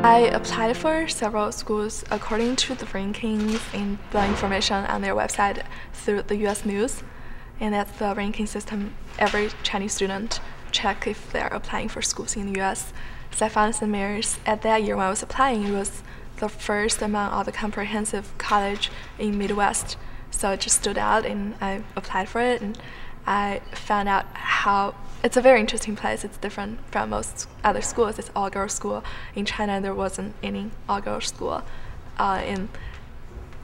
I applied for several schools according to the rankings and the information on their website through the US News. And that's the ranking system every Chinese student check if they're applying for schools in the US. So I found St. Mary's at that year when I was applying. It was the first among all the comprehensive college in Midwest. So it just stood out and I applied for it, and I found out how it's a very interesting place. It's different from most other schools. It's all-girls school. In China, there wasn't any all-girls school. And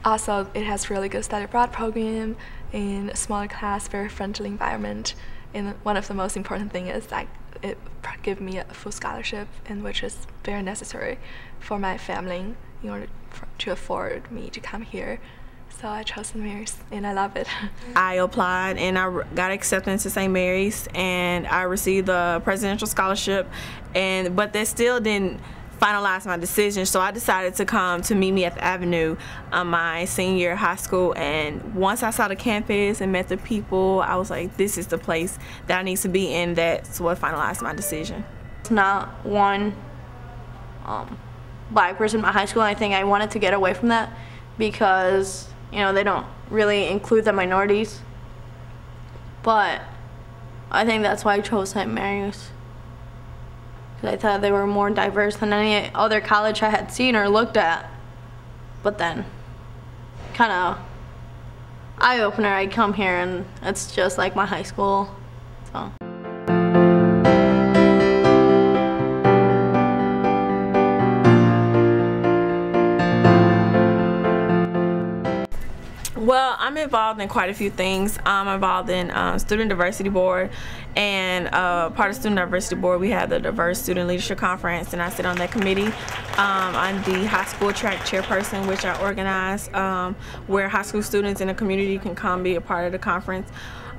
also, it has really good study abroad program, in a smaller class, very friendly environment. And one of the most important things is that it gave me a full scholarship, and which is very necessary for my family in order to afford me to come here. So I chose St. Mary's, and I love it. I applied and I got accepted into St. Mary's, and I received a presidential scholarship, but that still didn't finalize my decision. So I decided to come to meet me at the Avenue my senior year of high school. And once I saw the campus and met the people, I was like, this is the place that I need to be in. That's what finalized my decision. It's not one black person in my high school. I think I wanted to get away from that because they don't really include the minorities. But I think that's why I chose St. Mary's, because I thought they were more diverse than any other college I had seen or looked at. But then, kind of eye-opener, I come here and it's just like my high school. So. Well, I'm involved in quite a few things. I'm involved in Student Diversity Board, and part of Student Diversity Board, we have the Diverse Student Leadership Conference, and I sit on that committee. I'm the high school track chairperson, which I organize, where high school students in the community can come be a part of the conference.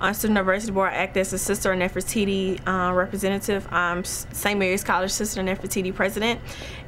On Student Diversity Board, I act as a Sister Nefertiti representative. I'm St. Mary's College Sister Nefertiti president,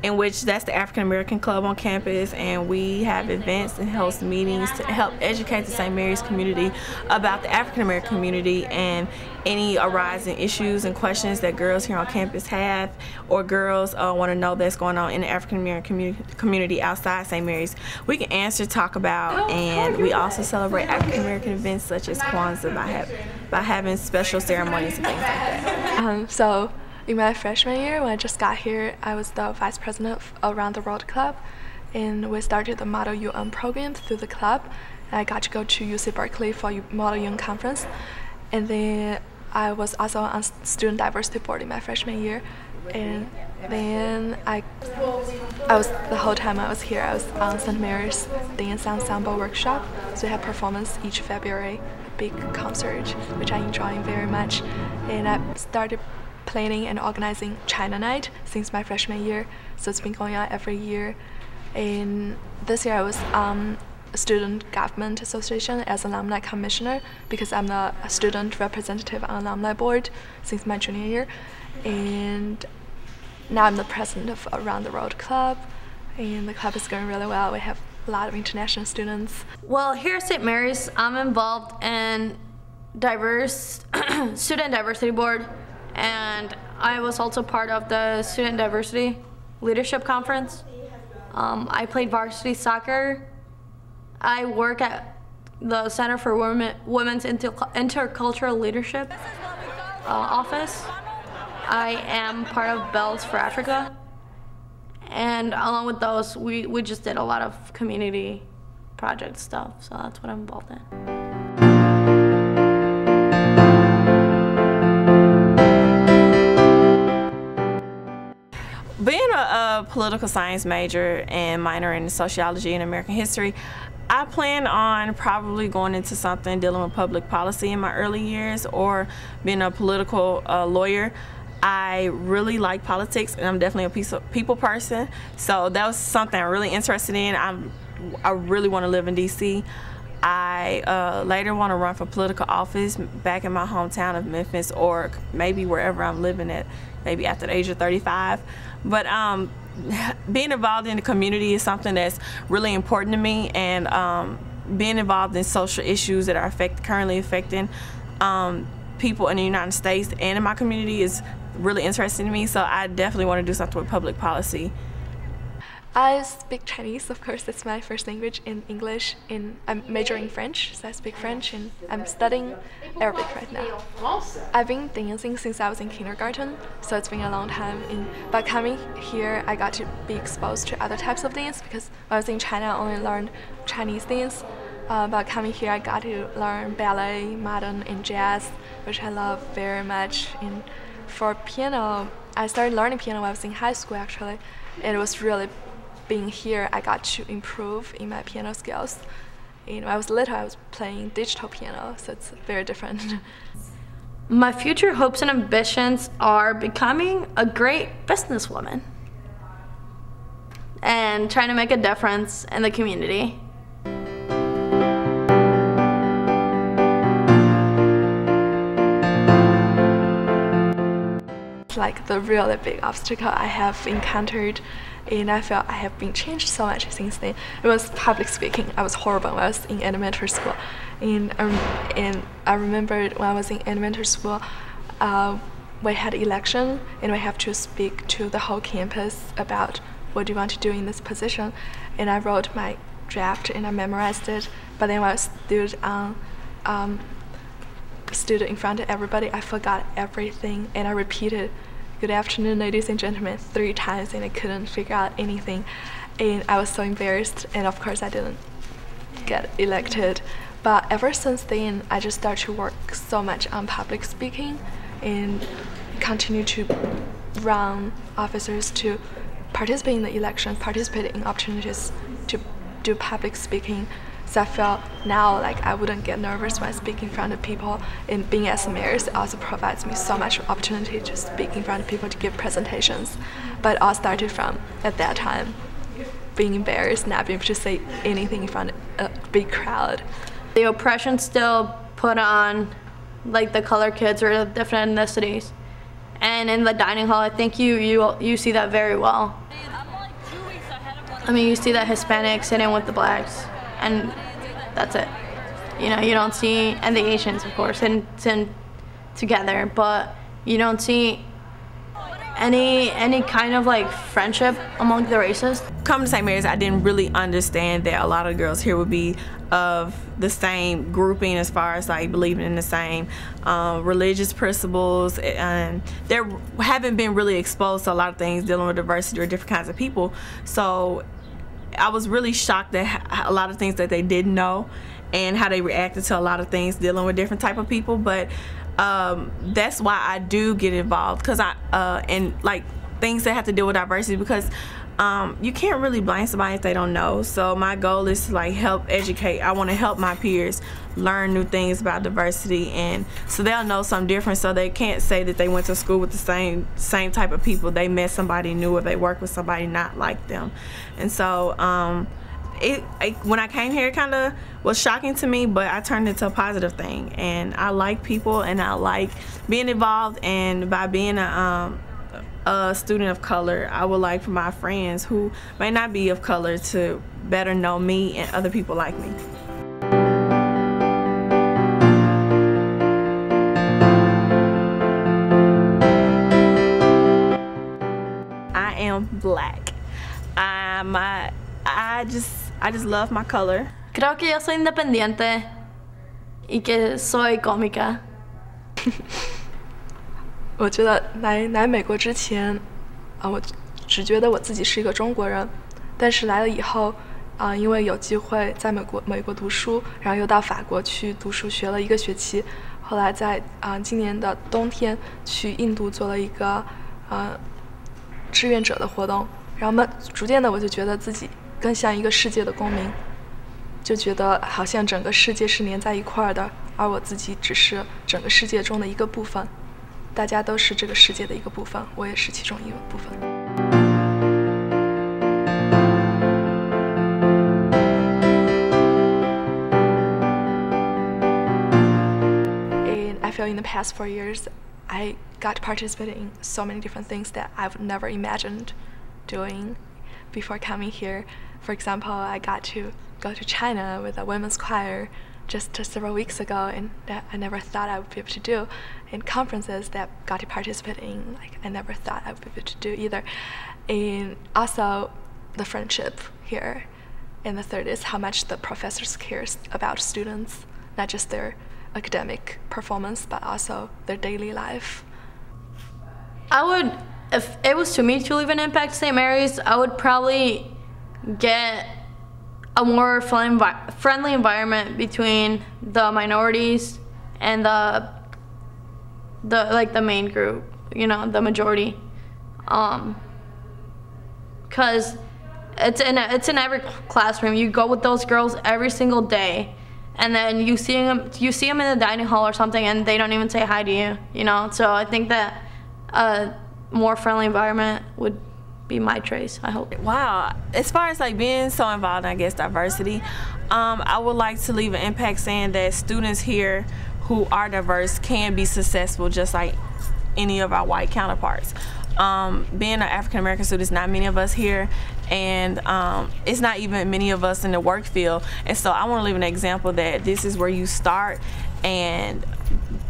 in which that's the African American club on campus, and we have events and host meetings to help educate the St. Mary's community about the African American community and any arising issues and questions that girls here on campus have, or girls want to know that's going on in the African American community outside St. Mary's. We can answer, talk about, and we also celebrate African American events such as Kwanzaa by having special ceremonies and things like that. So in my freshman year, when I just got here, I was the vice president of Around the World Club, and we started the Model UN program through the club. I got to go to UC Berkeley for Model UN conference, and then I was also on Student Diversity Board in my freshman year, and then I was, the whole time I was here, I was on St. Mary's Dance Ensemble workshop. So we have performance each February, a big concert, which I enjoy very much. And I started planning and organizing China Night since my freshman year, so it's been going on every year. And this year I was Student Government Association as alumni commissioner, because I'm a student representative on alumni board since my junior year, and now I'm the president of Around the World Club, and the club is going really well. We have a lot of international students. Well, here at St. Mary's, I'm involved in Student Diversity Board, and I was also part of the Student Diversity Leadership Conference. I played varsity soccer. I work at the Center for Women's Intercultural Leadership office. I am part of Bells for Africa. And along with those, we just did a lot of community project stuff, so that's what I'm involved in. Being a political science major and minor in sociology and American history, I plan on probably going into something dealing with public policy in my early years, or being a political lawyer. I really like politics, and I'm definitely a people person, so that was something I'm really interested in. I really want to live in DC. I later want to run for political office back in my hometown of Memphis, or maybe wherever I'm living at, maybe after the age of 35. But being involved in the community is something that's really important to me, and being involved in social issues that are currently affecting people in the United States and in my community is really interesting to me. So I definitely want to do something with public policy I speak Chinese, of course, that's my first language, in English. I'm majoring in French, so I speak French, and I'm studying Arabic right now. I've been dancing since I was in kindergarten, so it's been a long time. But coming here, I got to be exposed to other types of dance because when I was in China, I only learned Chinese dance. But coming here, I got to learn ballet, modern, and jazz, which I love very much. And for piano, I started learning piano when I was in high school, actually. And it was really being here, I got to improve in my piano skills. When I was little, I was playing digital piano, so it's very different. My future hopes and ambitions are becoming a great businesswoman and trying to make a difference in the community. It's like the really big obstacle I have encountered, and I felt I have been changed so much since then. It was public speaking. I was horrible when I was in elementary school, and I remembered when I was in elementary school, we had an election, and we have to speak to the whole campus about what do you want to do in this position. And I wrote my draft and I memorized it. But then when I stood in front of everybody, I forgot everything, and I repeated "Good afternoon, ladies and gentlemen" 3 times, and I couldn't figure out anything. And I was so embarrassed, and of course I didn't get elected. But ever since then, I just started to work so much on public speaking and continue to run officers to participate in the election, participate in opportunities to do public speaking. So I feel now like I wouldn't get nervous when I speak in front of people, and being as a mayor also provides me so much opportunity to speak in front of people, to give presentations. But it all started from, at that time, being embarrassed, not being able to say anything in front of a big crowd. The oppression still put on like the colored kids or the different ethnicities. And in the dining hall, I think you see that very well. I mean, you see that Hispanics sitting with the blacks, and that's it. You know, you don't see, and the Asians, of course, and together, but you don't see any kind of like friendship among the races. Coming to St. Mary's, I didn't really understand that a lot of girls here would be of the same grouping as far as like believing in the same religious principles, and there haven't been really exposed to a lot of things dealing with diversity or different kinds of people. So I was really shocked at a lot of things that they didn't know and how they reacted to a lot of things dealing with different type of people. But that's why I do get involved, because and like things that have to deal with diversity, because you can't really blame somebody if they don't know. So my goal is to like help educate. I want to help my peers learn new things about diversity, and so they'll know something different, so they can't say that they went to school with the same type of people. They met somebody new, or they worked with somebody not like them. And so when I came here, it kind of was shocking to me, but I turned it into a positive thing. And I like people, and I like being involved, and by being a student of color, I would like for my friends who may not be of color to better know me and other people like me. I am black. I just love my color. Creo que yo soy independiente y que soy cómica. 我觉得来美国之前，我只觉得我自己是一个中国人，但是来了以后，因为有机会在美国读书，然后又到法国去读书，学了1个学期，后来在今年的冬天去印度做了一个志愿者的活动，然后逐渐的我就觉得自己更像一个世界的公民，就觉得好像整个世界是连在一块儿的，而我自己只是整个世界中的一个部分。大家都是这个世界的一个部分，我也是其中一个部分。And I feel in the past 4 years, I got to participate in so many different things that I've never imagined doing before coming here. For example, I got to go to China with a women's choir just several weeks ago, and that I never thought I would be able to do. And conferences that I got to participate in, like I never thought I would be able to do either. And also the friendship here. And the third is how much the professors care about students, not just their academic performance, but also their daily life. I would, if it was to me to live in Impact St. Mary's, I would probably get a more friendly environment between the minorities and the main group, you know, the majority. Because it's in every classroom. You go with those girls every single day, and then you see them in the dining hall or something, and they don't even say hi to you, you know. So I think that a more friendly environment would be my choice, I hope. Wow, as far as like being so involved in, I guess, diversity, I would like to leave an impact saying that students here who are diverse can be successful just like any of our white counterparts. Being an African American student, it's not many of us here, and it's not even many of us in the work field. And so I want to leave an example that this is where you start, and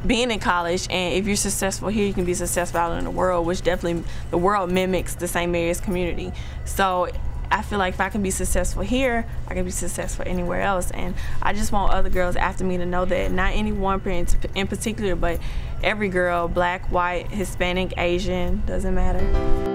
being in college, and if you're successful here, you can be successful out in the world, which definitely the world mimics the St. Mary's community. So I feel like if I can be successful here, I can be successful anywhere else. And I just want other girls after me to know that not any one parent in particular, but every girl, black, white, Hispanic, Asian, doesn't matter.